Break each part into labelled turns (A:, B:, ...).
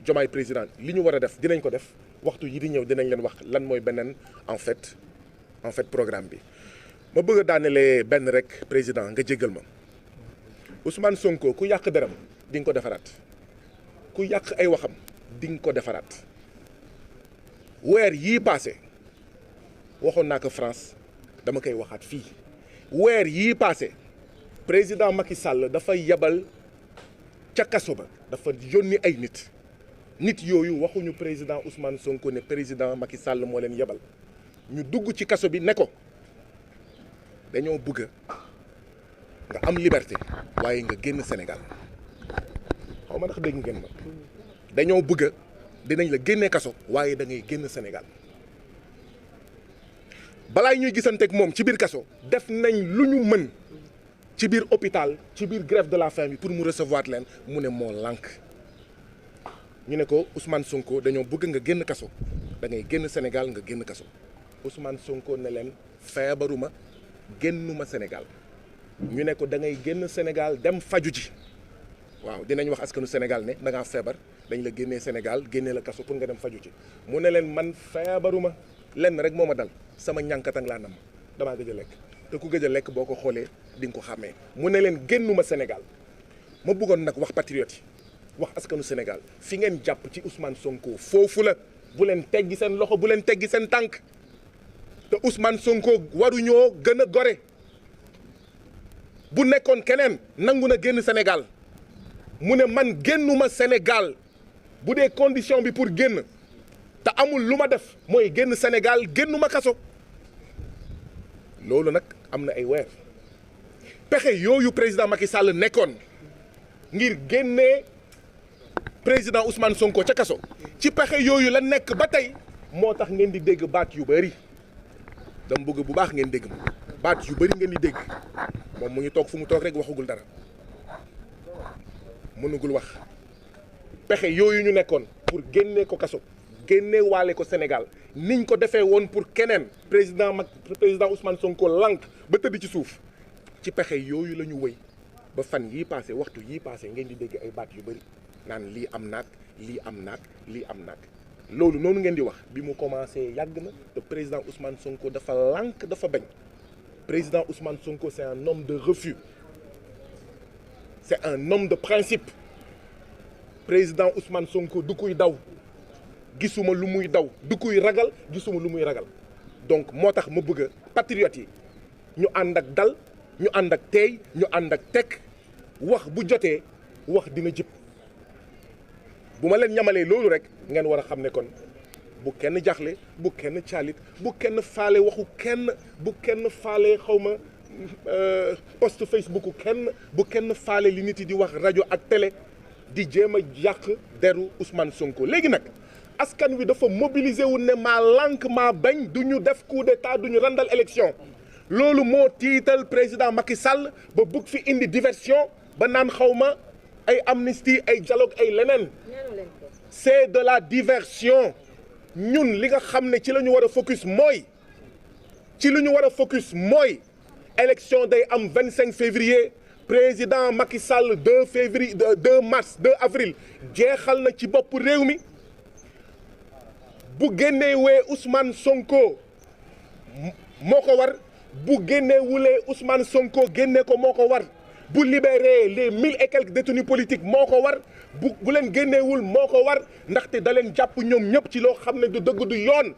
A: Diomaye président li ñu war a def dinañ ko def waxtu yi di ñëw dinañ leen wax lan mooy beneen en fait programme bi. ma bëgg a daanelee benn rek président nga jéggal ma Ousmane Sonko ku yàq deram di nga ko defaraat ku yàq ay waxam di nga ko defaraat weer yii passé waxoon naa ko France dama koy waxaat fii weer yii passé président Macky Sall dafa yebal ca kaso ba dafa yónni ay nit yooyu waxuñu président Ousmane Sonko ne président Macky Sall moo leen yebal ñu dugg ci kaso bi ne ko dañoo bëgg nga am liberté waaye nga génn Sénégal xaw ma ndax dégg ngeen ma dañoo bëgg dinañ la génnee kaso waaye da ngay génn Sénégal balaa ñuy gisanteeg moom ci biir kaso def nañ lu ñu mën ci biir hôpital ci biir grève de la faim bi pour mu recevoir leen mu ne moo lànk ñu ne ko Ousmane Sonko dañoo bëgg nga génn kaso da ngay génn Sénégal nga génn kaso Ousmane Sonko ne leen feebaruma génnuma Sénégal ñu ne ko da ngay génn Sénégal dem faju ji waaw dinañ wax askanu Sénégal ne da ngaa feebar dañ la génnee Sénégal génnee la kaso pour nga dem faju ji mu ne leen man feebaruma lenn rek moo ma dal sama ñànkatang laa nam damaa gëj a lekk te ku gëj a lekk boo ko xoolee di nga ko xàmmee mu ne leen génnuma Sénégal ma bëggoon nag wax patriote yi wax askanu Sénégal fi ngeen jàpp ci Ousmane Sonko foofu la bu leen teggi seen loxo bu leen teggi seen tànk te Ousmane Sonko waruñoo gën a gore bu nekkoon keneen nangu na génn Sénégal mu ne man génnuma Sénégal bu dee condition bi pour génn te amul lu ma def mooy génn Sénégal génnuma kaso loolu nag am na ay weer pexe yooyu président Macky Sall nekkoon ngir génnee président Ousmane Sonko ca kaso ci pexe yooyu la nekk ba tey moo tax ngeen di dégg baat yu bëri dama bëgg bu baax ngeen dégg ma baat yu bëri ngeen di dégg moom mu ngi toog fu mu toog rek waxagul dara mënugul wax pexe yooyu ñu nekkoon pour génnee ko kaso génnee waale ko Sénégal niñ ko defee woon pour keneen président Ousmane Sonko lank ba tëdd ci suuf ci pexe yooyu la ñu wëy ba fan yii passé waxtu yii passé ngeen di dégg ay baat yu bëri naan lii am naag lii am naag lii am naag loolu noonu ngeen di wax bi mu commencé yàgg na te président Ousmane Sonko dafa lànk dafa bañ président Ousmane Sonko c'est un homme de refus c'est un homme de principe président Ousmane Sonko du kuy daw gisuma lu muy daw du kuy ragal gisuma lu muy ragal donc moo tax ma bëgg patriotes yi ñu ànd ak dal ñu ànd ak teey ñu ànd ak tekk wax bu jotee wax dina jib bu ma leen ñamalee loolu rek ngeen war a xam ne kon bu kenn jaxle bu kenn caalit bu kenn faale waxu kenn bu kenn faale xawma post Facebook kenn bu kenn faale li nit yi di wax rajo ak télé di jéem a yàq deru Ousmane Sonko léegi nag askan wi dafa mobiliser wu ne maa lànk maa bañ du ñu def coup d'état du ñu randal élection loolu moo tiital président Macky Sall ba bugg fi indi diversion ba naan xawma ay amnistie ay dialogue ay leneen c'est de la diversion ñun li nga xam ne ci la ñu war a focus mooy élection day am 25 février président Macky Sall 2 février 2 mars 2 avril jeexal na ci bopp réew mi bu génnewee Ousmane Sonko moo ko war bu génnewulee Ousmane Sonko génne ko moo ko war bu libérer les 1000 et quelques détenus politiques moo ko war bu leen génneewul moo ko war ndaxte da leen jàpp ñoom ñëpp ci loo xam ne du dëgg du yoon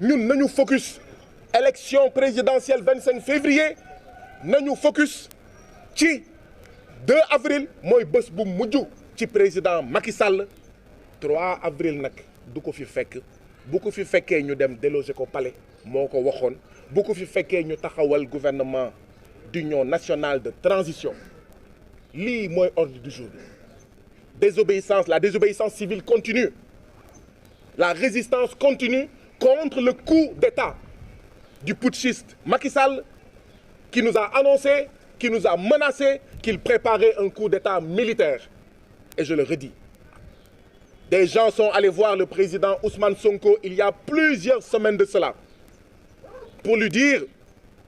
A: ñun nañu focus élection présidentielle 25 février nañu focus ci 2 avril mooy bés bu mujj ci président Macky Sall 3 avril nag du ko fi fekk bu ko fi fekkee ñu dem déloger ko palais moo ko waxoon bu ko fi fekkee ñu taxawal gouvernement d'union nationale de transition lii mooy ordre du jour la désobéissance civile continue la résistance continue contre le coup d'État du putschiste Macky Sall qui nous a annoncé, qui nous a menacé qu'il préparait un coup d'État militaire. Et je le redis, des gens sont allés voir le président Ousmane Sonko il y a plusieurs semaines de cela pour lui dire,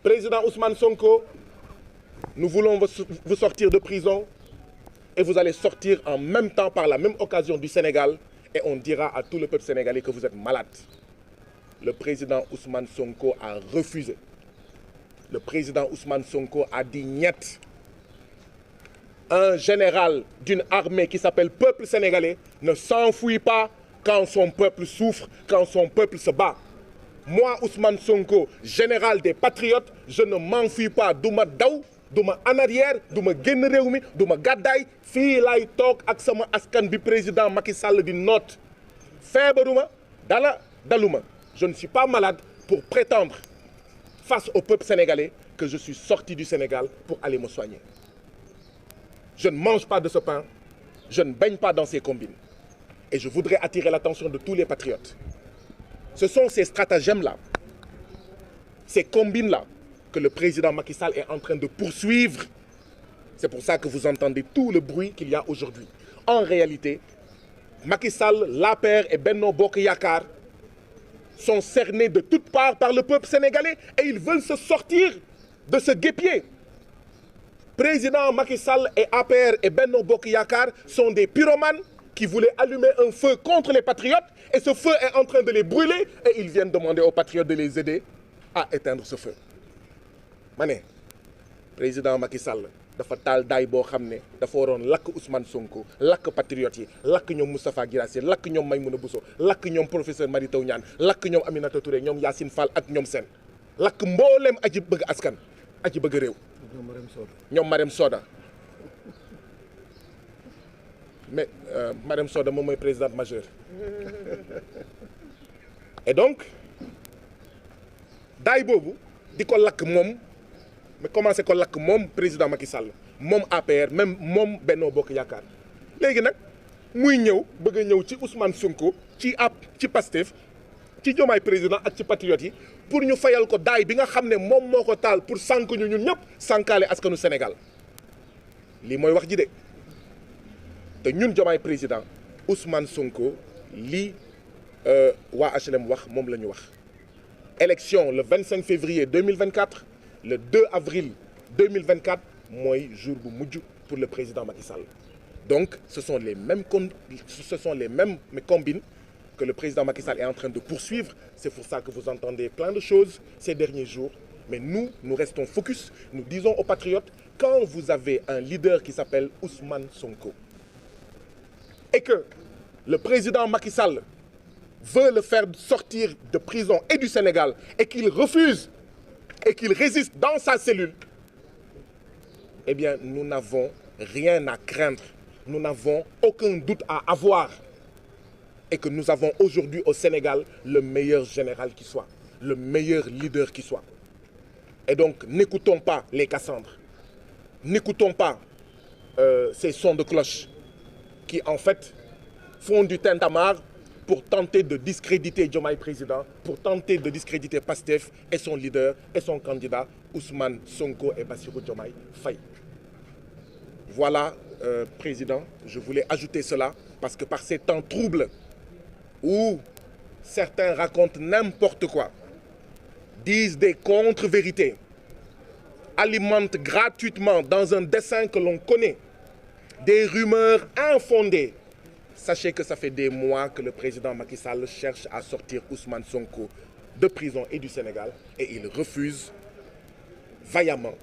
A: président Ousmane Sonko, nous voulons vous sortir de prison et vous allez sortir en même temps par la même occasion du Sénégal et on dira à tout le peuple sénégalais que vous êtes malade. Le président Ousmane Sonko a refusé. Le président Ousmane Sonko a dit niet. Un général d'une armée qui s'appelle peuple sénégalais ne s'enfuit pas quand son peuple souffre, quand son peuple se bat. Moi, Ousmane Sonko, général des patriotes, je ne m'enfuis pas. Duma daw, duma en arrière, duma génn réew mi, duma gàddaay fii laay toog ak sama askan bi président Macky Sall di noot. Feebaruma, daluma. Je ne suis pas malade pour prétendre face au peuple sénégalais que je suis sorti du Sénégal pour aller me soigner. Je ne mange pas de ce pain, je ne baigne pas dans ces combines. Et je voudrais attirer l'attention de tous les patriotes. Ce sont ces stratagèmes-là, ces combines-là, que le président Macky Sall est en train de poursuivre. C'est pour ça que vous entendez tout le bruit qu'il y a aujourd'hui. En réalité, Macky Sall, l'APR et Benno Bokk Yakaar sont cernés de toutes parts par le peuple sénégalais et ils veulent se sortir de ce guêpier. Président Macky Sall et APR et Benno Bokk Yakaar sont des pyromanes qui voulaient allumer un feu contre les patriotes et ce feu est en train de les brûler et ils viennent demander aux patriotes de les aider à éteindre ce feu. Ma ne président Macky Sall dafa taal daay boo xam ne dafa waroon lakk Ousmane Sonko lakk patriotes yi lakk ñoom Moustapha Guirassy lakk ñoom Maïmouna Bousso lakk ñoom professeur Mary Teuw Niane lakk ñoom Aminata Touré ñoom Yacine Fall ak ñoom seen lakk mbooleem aji bëgg askan aji bëgg réew ñoom Marème Soda mais Marème Soda moom mooy présidente majeure et donc daay boobu di ko lakk moom mais commencé ko lakk moom président Macky Sall moom APR même moom Benno Bokk Yaakaar léegi nag muy ñëw bëgg a ñëw ci Ousmane Sonko ci Pastef ci Diomaye président ak ci patriotes yi pour ñu fayal ko daay bi nga xam ne moom moo ko taal pour sànk ñu ñun ñëpp sànkaale askanu Sénégal lii mooy wax ji de te ñun Diomaye président Ousmane Sonko lii waa HLM wax moom la ñu wax. Élection le 25 février 2024 le 2 avril 2024 mooy jour bu mujj pour le président Macky Sall donc ce sont les mêmes combines que le président Macky Sall est en train de poursuivre. C'est pour ça que vous entendez plein de choses ces derniers jours. Mais nous restons focus. Nous disons aux patriotes, quand vous avez un leader qui s'appelle Ousmane Sonko et que le président Macky Sall veut le faire sortir de prison et du Sénégal et qu'il refuse et qu'il résiste dans sa cellule, eh bien, nous n'avons rien à craindre. Nous n'avons aucun doute à avoir. Et que nous avons aujourd'hui au Sénégal le meilleur général qui soit, le meilleur leader qui soit. Et donc, n'écoutons pas les Cassandres. N'écoutons pas ces sons de cloche qui, en fait, font du tintamarre pour tenter de discréditer Diomaye président, pour tenter de discréditer Pastef et son leader et son candidat Ousmane Sonko et Bassirou Diomaye Faye. Voilà, président, je voulais ajouter cela parce que par ces temps troubles où certains racontent n'importe quoi, disent des contre-vérités, alimentent gratuitement dans un dessein que l'on connaît des rumeurs infondées. Sachez que ça fait des mois que le président Macky Sall cherche à sortir Ousmane Sonko de prison et du Sénégal et il refuse vaillamment,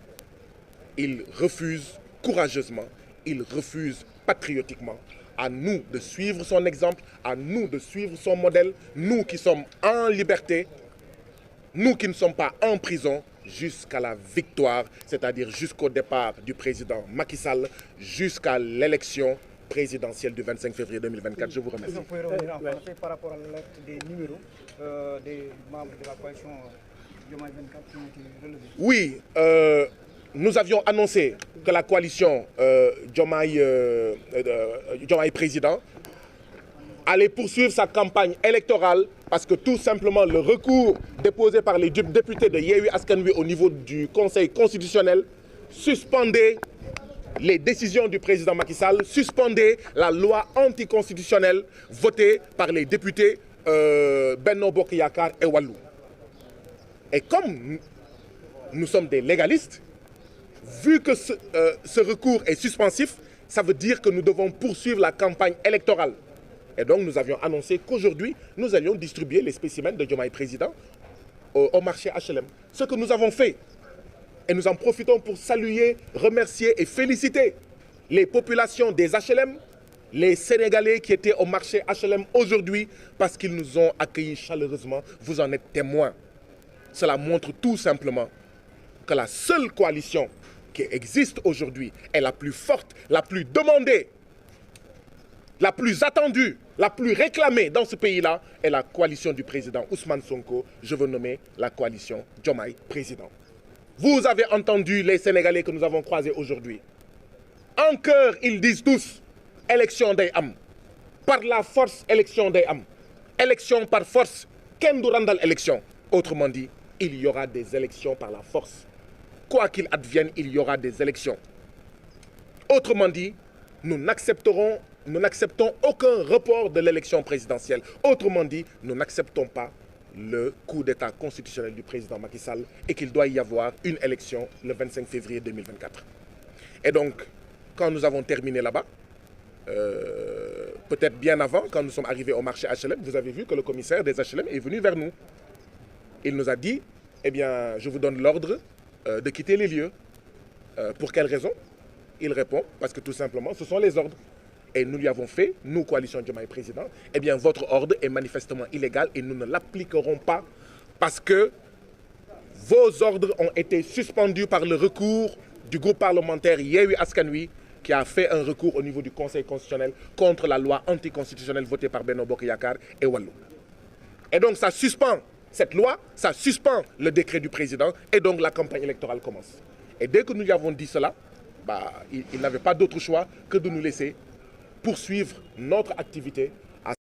A: il refuse courageusement, il refuse patriotiquement. À nous de suivre son exemple, à nous de suivre son modèle, nous qui sommes en liberté, nous qui ne sommes pas en prison, jusqu'à la victoire, c'est-à-dire jusqu'au départ du président Macky Sall, jusqu'à l'élection présidentielle du 25 février 2024. Je vous remercie.
B: Vous pouvez revenir en français par rapport à l'alerte des numéros des membres de la coalition Diomaye 24 qui ont été relevés.
A: Oui, nous avions annoncé que la coalition Diomaye président allait poursuivre sa campagne électorale parce que tout simplement le recours déposé par les députés de Yewwi Askan Wi au niveau du Conseil constitutionnel suspendait les décisions du président Macky Sall, suspendait la loi anticonstitutionnelle votée par les députés Benno Bokk Yakaar et Wallu. Et comme nous sommes des légalistes, vu que ce recours est suspensif, ça veut dire que nous devons poursuivre la campagne électorale. Et donc nous avions annoncé qu'aujourd'hui, nous allions distribuer les spécimens de Diomaye Président au marché HLM. Ce que nous avons fait, et nous en profitons pour saluer, remercier et féliciter les populations des HLM, les Sénégalais qui étaient au marché HLM aujourd'hui parce qu'ils nous ont accueillis chaleureusement. Vous en êtes témoins. Cela montre tout simplement que la seule coalition qui existe aujourd'hui est la plus forte, la plus demandée, la plus attendue, la plus réclamée dans ce pays-là est la coalition du président Ousmane Sonko. Je veux nommer la coalition Diomaye Président. Vous avez entendu les Sénégalais que nous avons croisés aujourd'hui. En cœur, ils disent tous, élection day am. Par la force, élection day am. Élection par force, ken du randal élection. Autrement dit, il y aura des élections par la force. Quoi qu'il advienne, il y aura des élections. Autrement dit, nous n'acceptons aucun report de l'élection présidentielle. Autrement dit, nous n'acceptons pas le coup d'État constitutionnel du président Macky Sall et qu'il doit y avoir une élection le 25 février 2024. Et donc, quand nous avons terminé là-bas, peut-être bien avant, quand nous sommes arrivés au marché HLM, vous avez vu que le commissaire des HLM est venu vers nous. Il nous a dit, eh bien, je vous donne l'ordre de quitter les lieux. Pour quelle raison? Il répond, parce que tout simplement, ce sont les ordres. Et nous lui avons fait, nous, coalition Diomaye Président, eh bien, votre ordre est manifestement illégal et nous ne l'appliquerons pas parce que vos ordres ont été suspendus par le recours du groupe parlementaire Yewwi Askan Wi qui a fait un recours au niveau du Conseil constitutionnel contre la loi anticonstitutionnelle votée par Benno Bokk Yakaar et Wallu. Et donc, ça suspend cette loi, ça suspend le décret du président et donc la campagne électorale commence. Et dès que nous lui avons dit cela, il n'avait pas d'autre choix que de nous laisser poursuivre notre activité